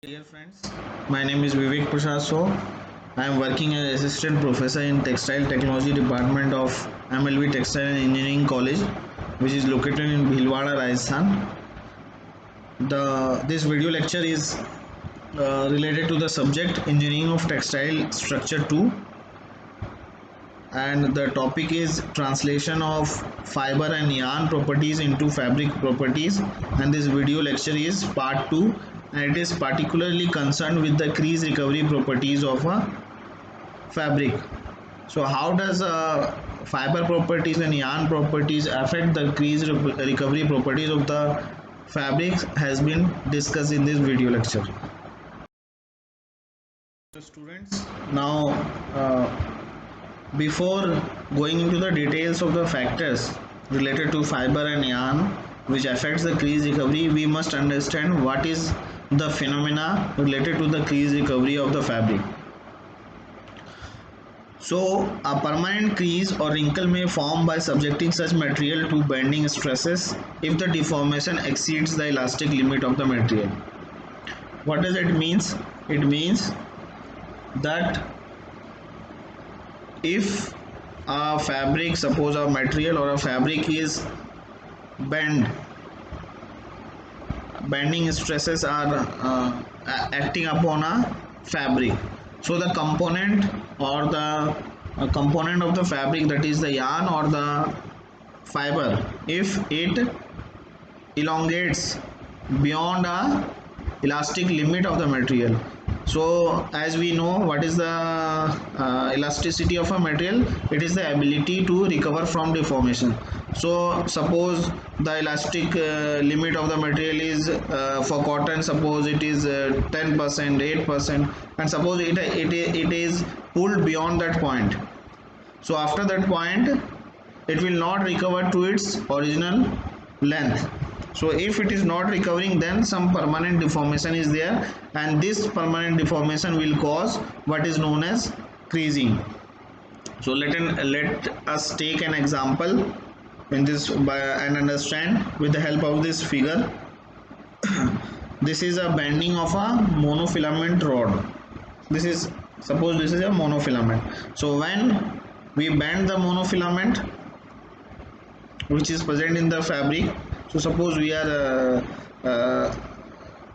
Dear friends, my name is Vivek Prasad So. I am working as assistant professor in Textile Technology Department of MLB Textile and Engineering College, which is located in Bhilwara, Rajasthan. This video lecture is related to the subject Engineering of Textile Structure 2, and the topic is translation of fiber and yarn properties into fabric properties, and this video lecture is part 2, and it is particularly concerned with the crease recovery properties of a fabric. So how does fiber properties and yarn properties affect the crease recovery properties of the fabrics has been discussed in this video lecture. So students, now before going into the details of the factors related to fiber and yarn which affects the crease recovery, we must understand what is the phenomena related to the crease recovery of the fabric. So a permanent crease or wrinkle may form by subjecting such material to bending stresses if the deformation exceeds the elastic limit of the material. What does it means? It means that if a fabric, suppose a material or a fabric is bending stresses are acting upon a fabric, so the component or the component of the fabric, that is the yarn or the fiber, if it elongates beyond a elastic limit of the material. So as we know, what is the elasticity of a material? It is the ability to recover from deformation. So suppose the elastic limit of the material is for cotton, suppose it is 10%, 8%, and suppose it is pulled beyond that point. So after that point it will not recover to its original length. So if it is not recovering, then some permanent deformation is there, and this permanent deformation will cause what is known as creasing. So let us take an example in this and understand with the help of this figure. This is a bending of a monofilament rod. Suppose this is a monofilament. So when we bend the monofilament which is present in the fabric, so suppose we are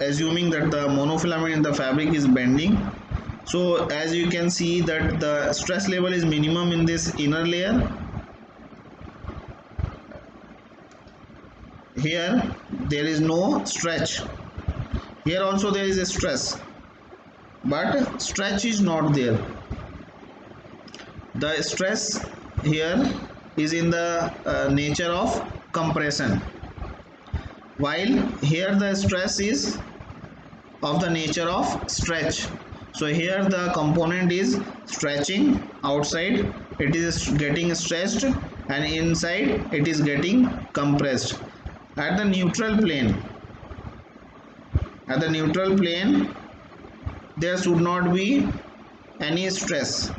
assuming that the monofilament in the fabric is bending. So as you can see that the stress level is minimum in this inner layer. Here there is no stretch. Here also there is a stress, but stretch is not there. The stress here is in the nature of compression, while here the stress is of the nature of stretch. So here the component is stretching outside, it is getting stretched, and inside it is getting compressed. At the neutral plane, there should not be any stress.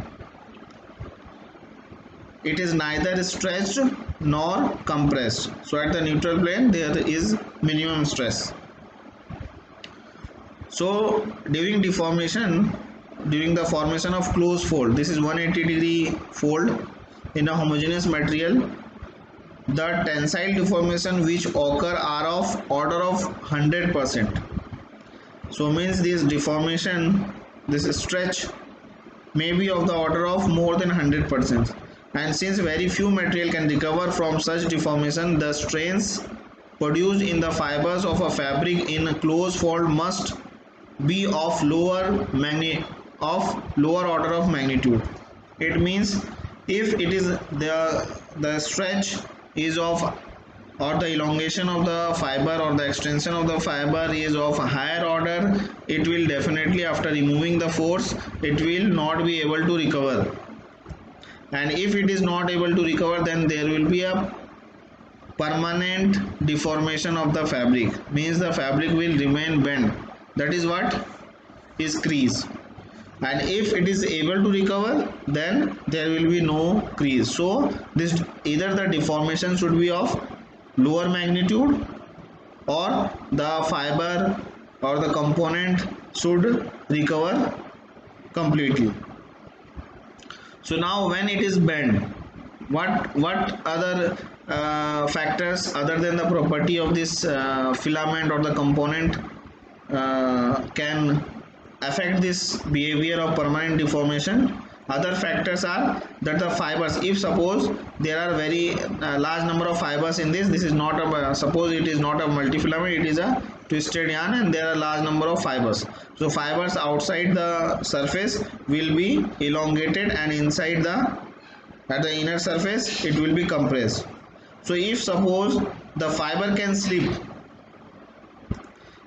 It is neither stretched nor compressed. So at the neutral plane there is minimum stress. So during the formation of closed fold, this is 180-degree fold in a homogeneous material, the tensile deformation which occur are of order of 100%. So means this deformation, this stretch may be of the order of more than 100%, and since very few material can recover from such deformation, the strains produced in the fibers of a fabric in a closed fold must be of lower order of magnitude. It means if it is the stretch is of, or the elongation of the fiber or the extension of the fiber is of a higher order, it will definitely, after removing the force, it will not be able to recover. And if it is not able to recover, then there will be a permanent deformation of the fabric, means the fabric will remain bent. That is what is crease. And if it is able to recover, then there will be no crease. So this, either the deformation should be of lower magnitude, or the fiber or the component should recover completely. So now when it is bent, what other factors other than the property of this filament or the component can affect this behavior of permanent deformation? Other factors are that the fibers, if suppose there are very large number of fibers in this is not a suppose it is not a multifilament, it is a twisted yarn and there are large number of fibers. So fibers outside the surface will be elongated and inside the at the inner surface it will be compressed. So if suppose the fiber can slip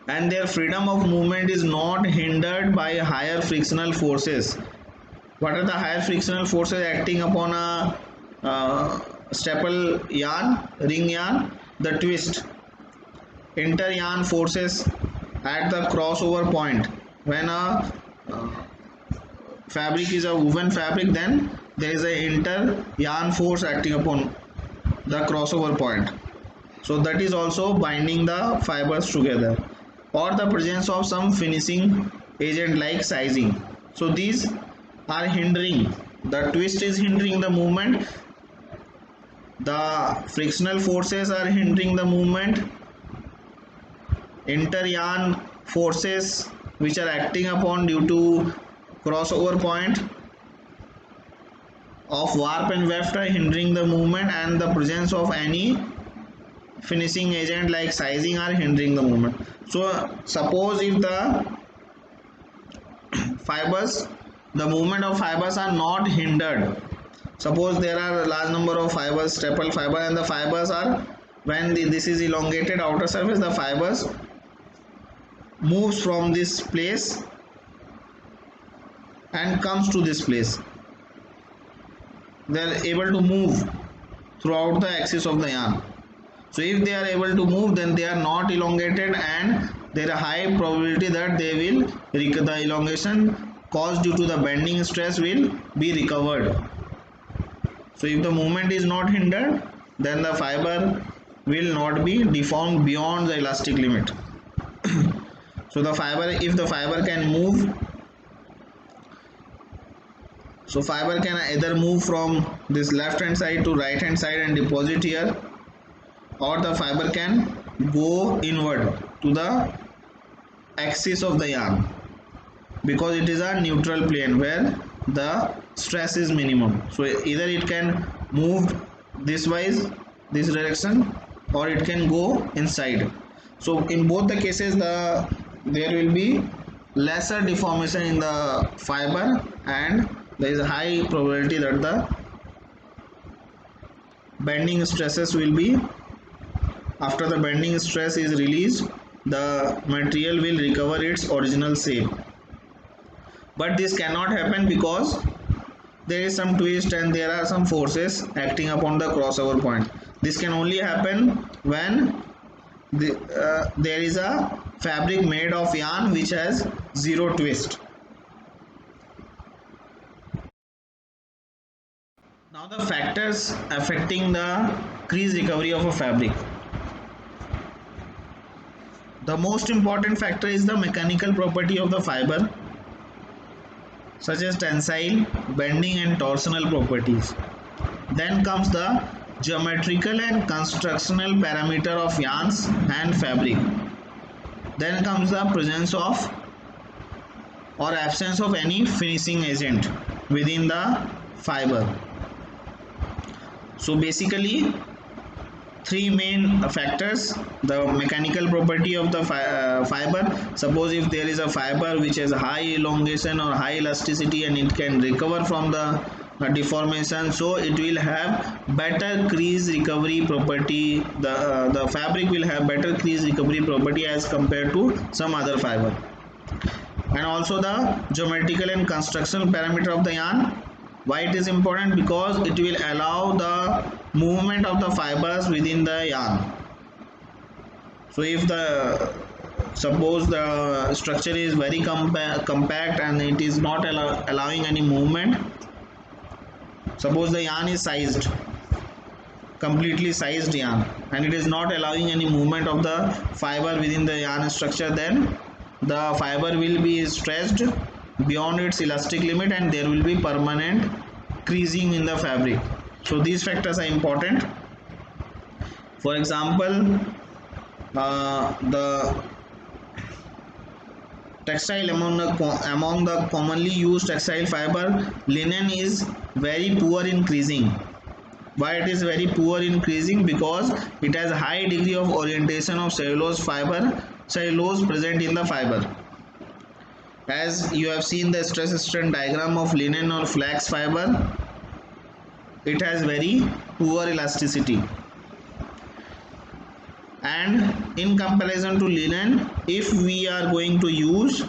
and their freedom of movement is not hindered by higher frictional forces. What are the higher frictional forces acting upon a staple yarn, ring yarn? The twist, inter yarn forces at the crossover point. When a fabric is a woven fabric, then there is a inter yarn force acting upon the crossover point. So that is also binding the fibers together, or the presence of some finishing agent like sizing. So these are hindering, the twist is hindering the movement, the frictional forces are hindering the movement, inter yarn forces which are acting upon due to crossover point of warp and weft are hindering the movement, and the presence of any finishing agent like sizing are hindering the movement. So suppose if the fibers, the movement of fibers are not hindered, suppose there are a large number of fibers, staple fiber, and the fibers are, when this is elongated outer surface, the fibers moves from this place and comes to this place, they are able to move throughout the axis of the yarn. So if they are able to move, then they are not elongated and there is a high probability that they will, the elongation caused due to the bending stress will be recovered. So if the movement is not hindered, then the fiber will not be deformed beyond the elastic limit. So the fiber, if the fiber can move, so fiber can either move from this left hand side to right hand side and deposit here, or the fiber can go inward to the axis of the yarn, because it is a neutral plane where the stress is minimum. So either it can move this wise, this direction, or it can go inside. So in both the cases there will be lesser deformation in the fiber, and there is a high probability that the bending stresses will be, after the bending stress is released, the material will recover its original shape. But this cannot happen because there is some twist and there are some forces acting upon the crossover point. This can only happen when there is a fabric made of yarn which has zero twist. Now the factors affecting the crease recovery of a fabric. The most important factor is the mechanical property of the fiber, such as tensile, bending and torsional properties. Then comes the geometrical and constructional parameter of yarns and fabric. Then comes the presence of or absence of any finishing agent within the fiber. So basically three main factors: the mechanical property of the fiber. Suppose if there is a fiber which has high elongation or high elasticity and it can recover from the deformation, so it will have better crease recovery property. The fabric will have better crease recovery property as compared to some other fiber. And also the geometrical and constructional parameter of the yarn. Why it is important? Because it will allow the movement of the fibers within the yarn. So if the, suppose the structure is very compact and it is not allowing any movement, suppose the yarn is sized, completely sized yarn, and it is not allowing any movement of the fiber within the yarn structure, then the fiber will be stretched beyond its elastic limit and there will be permanent creasing in the fabric. So these factors are important. For example, the textile among the commonly used textile fiber, linen is very poor in creasing. Why it is very poor in creasing? Because it has high degree of orientation of cellulose present in the fiber. As you have seen the stress strain diagram of linen or flax fiber, it has very poor elasticity. And in comparison to linen, if we are going to use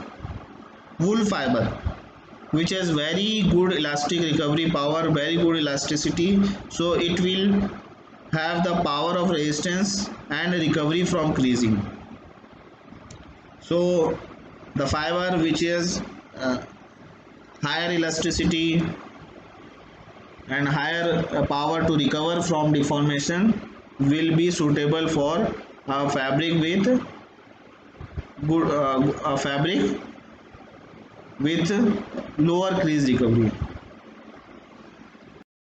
wool fiber, which has very good elastic recovery power, very good elasticity, so it will have the power of resistance and recovery from creasing. So the fiber which is higher elasticity and higher power to recover from deformation will be suitable for a fabric with good a fabric with lower crease recovery.